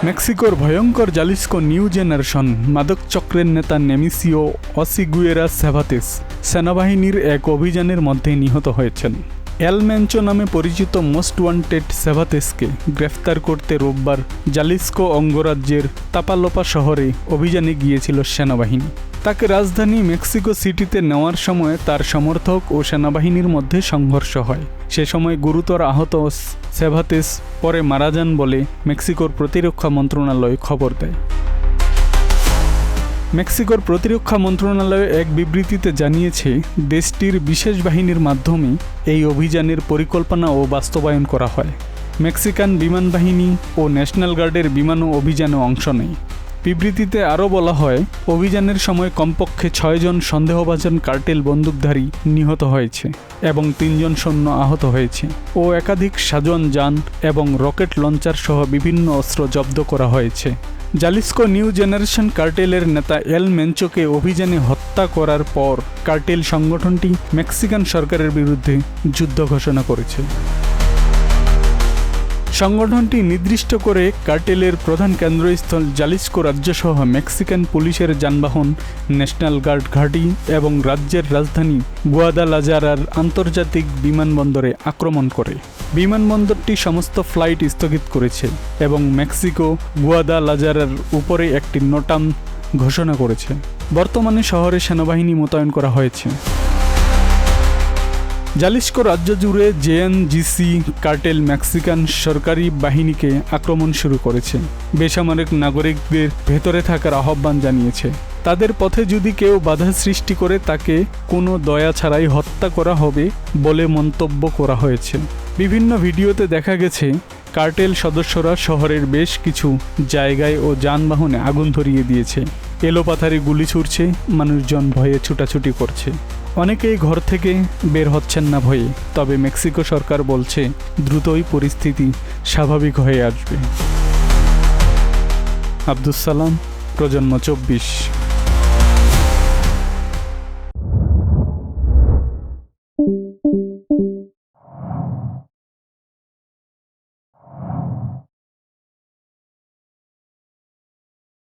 মেক্সিকোর ভয়ঙ্কর Jalisco new generation মাদক চক্রের নেতা নেমিসিও অসিগুয়েরা সেভাতেস সেনাবাহিনীর এক অভিযানের মধ্যে নিহত হয়েছেন। এল মেনচো নামে পরিচিত মোস্ট ওয়ান্টেড সেভাতেসকে গ্রেফতার করতে রোববার জালিস্কো অঙ্গরাজ্যের তাপালোপা শহরে অভিযানে গিয়েছিল সেনাবাহিনী। তাকে রাজধানী মেক্সিকো সিটিতে নেওয়ার সময় তার সমর্থক ও সেনাবাহিনীর মধ্যে সংঘর্ষ হয়। সে সময় গুরুতর আহত সেভাতেস পরে মারা যান বলে মেক্সিকোর প্রতিরক্ষা মন্ত্রণালয় খবর দেয়। মেক্সিকোর প্রতিরক্ষা মন্ত্রণালয় এক বিবৃতিতে জানিয়েছে, দেশটির বিশেষ বাহিনীর মাধ্যমে এই অভিযানের পরিকল্পনা ও বাস্তবায়ন করা হয়। মেক্সিকান বিমান বাহিনী ও ন্যাশনাল গার্ডের বিমানও অভিযানে অংশ নেয়। বিবৃতিতে আরও বলা হয়, অভিযানের সময় কমপক্ষে 6 জন সন্দেহভাজন কার্টেল বন্দুকধারী নিহত হয়েছে এবং 3 জন সৈন্য আহত হয়েছে ও একাধিক সাজন যান এবং রকেট লঞ্চার সহ বিভিন্ন অস্ত্র জব্দ করা হয়েছে। জালিস্কো নিউ জেনারেশন কার্টেলের নেতা এল মেনচোকে অভিযানে হত্যা করার পর কার্টেল সংগঠনটি মেক্সিকান সরকারের বিরুদ্ধে যুদ্ধ ঘোষণা করেছে। সংগঠনটি নির্দিষ্ট করে কার্টেলের প্রধান কেন্দ্রস্থল জালিস্কো রাজ্যসহ মেক্সিকান পুলিশের যানবাহন, ন্যাশনাল গার্ড ঘাঁটি এবং রাজ্যের রাজধানী গুয়াদালাজারার আন্তর্জাতিক বিমানবন্দরে আক্রমণ করে। বিমানবন্দরটি সমস্ত ফ্লাইট স্থগিত করেছে এবং মেক্সিকো গুয়াদালাজারার উপরে একটি নোটাম ঘোষণা করেছে। বর্তমানে শহরে সেনাবাহিনী মোতায়েন করা হয়েছে। জালিস্কো রাজ্য জুড়ে জেএনজিসি কার্টেল মেক্সিকান সরকারি বাহিনীকে আক্রমণ শুরু করেছে। বেসামরিক নাগরিকদের ভেতরে থাকার আহ্বান জানিয়েছে। তাদের পথে যদি কেউ বাধা সৃষ্টি করে তাকে কোনো দয়া ছাড়াই হত্যা করা হবে বলে মন্তব্য করা হয়েছে। বিভিন্ন ভিডিওতে দেখা গেছে কার্টেল সদস্যরা শহরের বেশ কিছু জায়গায় ও যানবাহনে আগুন ধরিয়ে দিয়েছে। এলোপাথারি গুলি ছুড়ছে, মানুষজন ভয়ে ছুটাছুটি করছে। অনেকেই ঘর থেকে বের হচ্ছেন না ভয়ে। তবে মেক্সিকো সরকার বলছে দ্রুতই পরিস্থিতি স্বাভাবিক হয়ে আসবে। আব্দুস সালাম, প্রজন্ম 24।